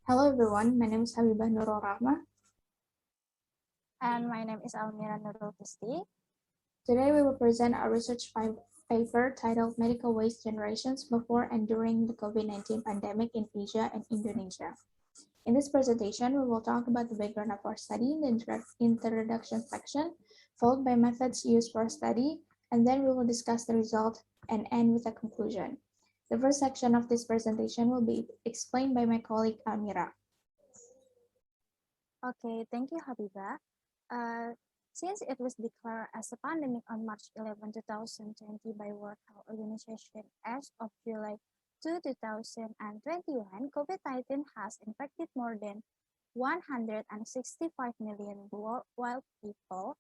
Hello everyone, my name is Habibah Rahmah. And my name is Almira Nurul Qisti. Today we will present our research paper titled Medical Waste Generations Before and During the COVID-19 Pandemic in Asia and Indonesia. In this presentation, we will talk about the background of our study in the introduction section, followed by methods used for study, and then we will discuss the result and end with a conclusion. The first section of this presentation will be explained by my colleague Almira. Okay, thank you, Habibah. Since it was declared as a pandemic on March 11, 2020 by World Health Organization as of July 2, 2021, COVID-19 has infected more than 165 million worldwide people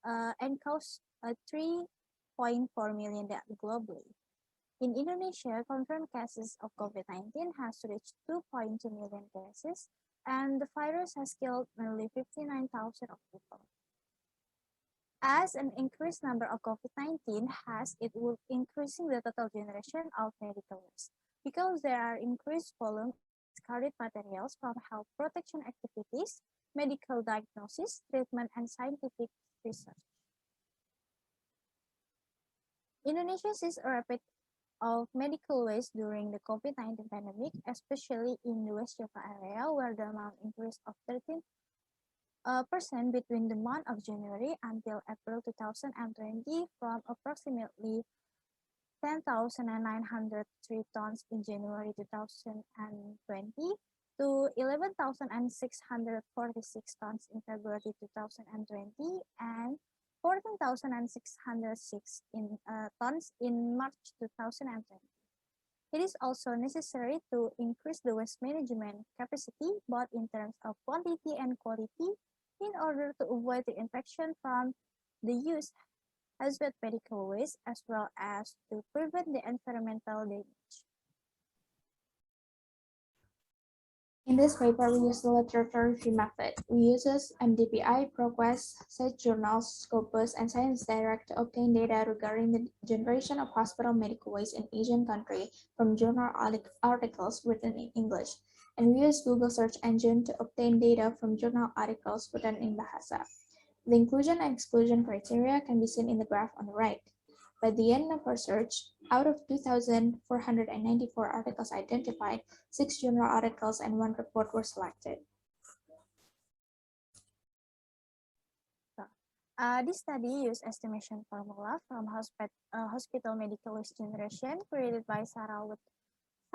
and caused 3.4 million deaths globally. In Indonesia, confirmed cases of COVID-19 has reached 2.2 million cases, and the virus has killed nearly 59,000 of people. As an increased number of COVID-19 has, it will increasing the total generation of medical waste because there are increased volume of discarded materials from health protection activities, medical diagnosis, treatment, and scientific research. Indonesia sees a rapid of medical waste during the COVID-19 pandemic, especially in the West Java area, where the amount increased of 13% between the month of January until April 2020 from approximately 10,903 tons in January 2020 to 11,646 tons in February 2020 and 14,606 tons in March 2020. It is also necessary to increase the waste management capacity, both in terms of quantity and quality, in order to avoid the infection from the use as with medical waste, as well as to prevent the environmental damage. In this paper, we use the literature review method. We use MDPI, ProQuest, Site Journals, Scopus, and Science Direct to obtain data regarding the generation of hospital medical waste in Asian countries from journal articles written in English. And we use Google search engine to obtain data from journal articles written in Bahasa. The inclusion and exclusion criteria can be seen in the graph on the right. By the end of our search, out of 2,494 articles identified, 6 journal articles and 1 report were selected. This study used estimation formula from hospital medical waste generation created by Sarawut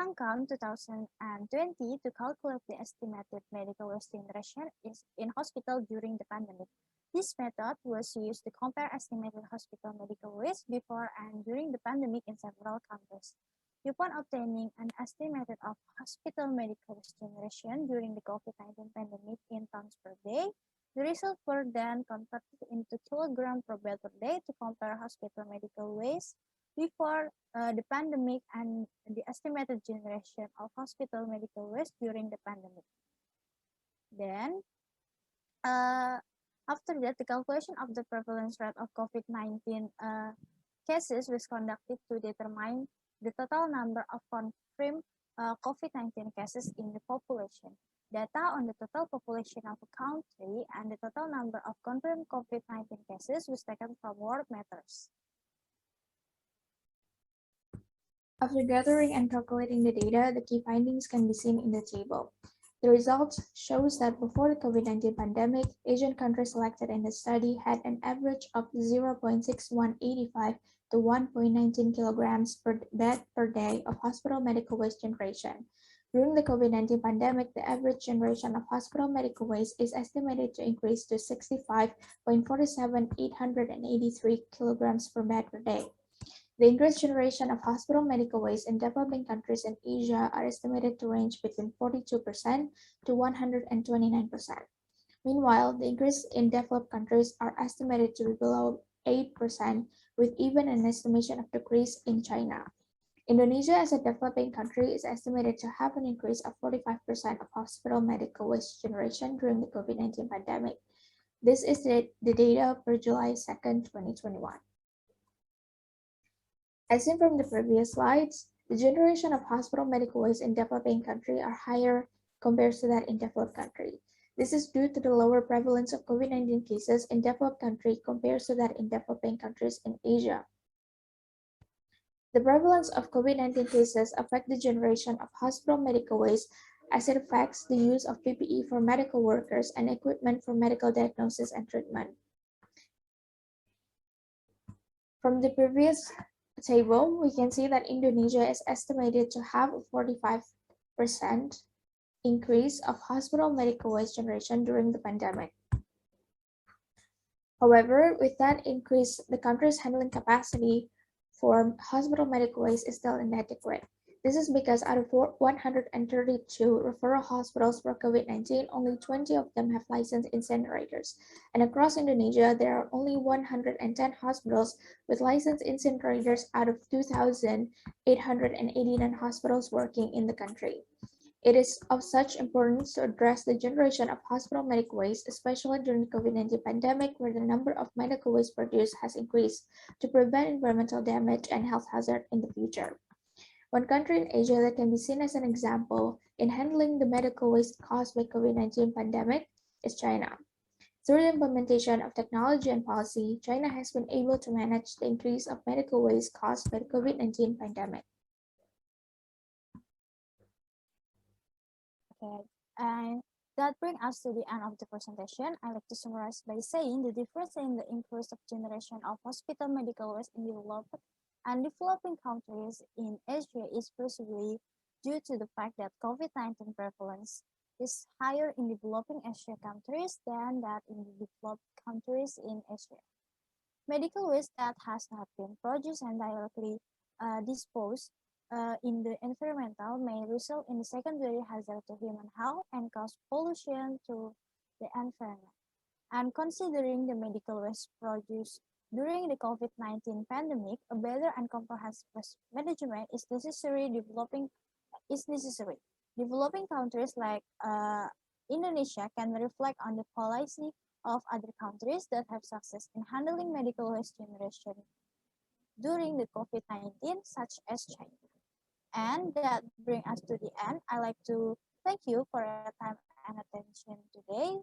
Sangkam 2020 to calculate the estimated medical waste generation in hospital during the pandemic. This method was used to compare estimated hospital medical waste before and during the pandemic in several countries. Upon obtaining an estimate of hospital medical waste generation during the COVID-19 pandemic in tons per day, the results were then converted into kilogram per bed per day to compare hospital medical waste before the pandemic and the estimated generation of hospital medical waste during the pandemic. Then, after that, the calculation of the prevalence rate of COVID-19 cases was conducted to determine the total number of confirmed COVID-19 cases in the population. Data on the total population of a country and the total number of confirmed COVID-19 cases was taken from World Matters. After gathering and calculating the data, the key findings can be seen in the table. The results shows that before the COVID-19 pandemic, Asian countries selected in the study had an average of 0.6185 to 1.19 kilograms per bed per day of hospital medical waste generation. During the COVID-19 pandemic, the average generation of hospital medical waste is estimated to increase to 65.47883 kilograms per bed per day. The increased generation of hospital medical waste in developing countries in Asia are estimated to range between 42% to 129%. Meanwhile, the increase in developed countries are estimated to be below 8%, with even an estimation of decrease in China. Indonesia, as a developing country, is estimated to have an increase of 45% of hospital medical waste generation during the COVID-19 pandemic. This is the data for July 2nd, 2021. As seen from the previous slides, the generation of hospital medical waste in developing countries are higher compared to that in developed country. This is due to the lower prevalence of COVID-19 cases in developed country compared to that in developing countries in Asia. The prevalence of COVID-19 cases affect the generation of hospital medical waste as it affects the use of PPE for medical workers and equipment for medical diagnosis and treatment. From the previous table, we can see that Indonesia is estimated to have a 45% increase of hospital medical waste generation during the pandemic. However, with that increase, the country's handling capacity for hospital medical waste is still inadequate. This is because out of 132 referral hospitals for COVID-19, only 20 of them have licensed incinerators. And across Indonesia, there are only 110 hospitals with licensed incinerators out of 2,889 hospitals working in the country. It is of such importance to address the generation of hospital medical waste, especially during the COVID-19 pandemic, where the number of medical waste produced has increased to prevent environmental damage and health hazard in the future. One country in Asia that can be seen as an example in handling the medical waste caused by COVID-19 pandemic is China. Through the implementation of technology and policy, China has been able to manage the increase of medical waste caused by the COVID-19 pandemic. Okay, and that brings us to the end of the presentation. I'd like to summarize by saying the difference in the increase of generation of hospital medical waste in developed and developing countries in Asia is possibly due to the fact that COVID-19 prevalence is higher in developing Asia countries than that in the developed countries in Asia. Medical waste that has not been produced and directly disposed in the environmental may result in the secondary hazard to human health and cause pollution to the environment. And considering the medical waste produced during the COVID-19 pandemic, a better and comprehensive waste management is necessary. Developing countries like Indonesia can reflect on the policy of other countries that have success in handling medical waste generation during the COVID-19, such as China. And that brings us to the end. I'd like to thank you for your time and attention today.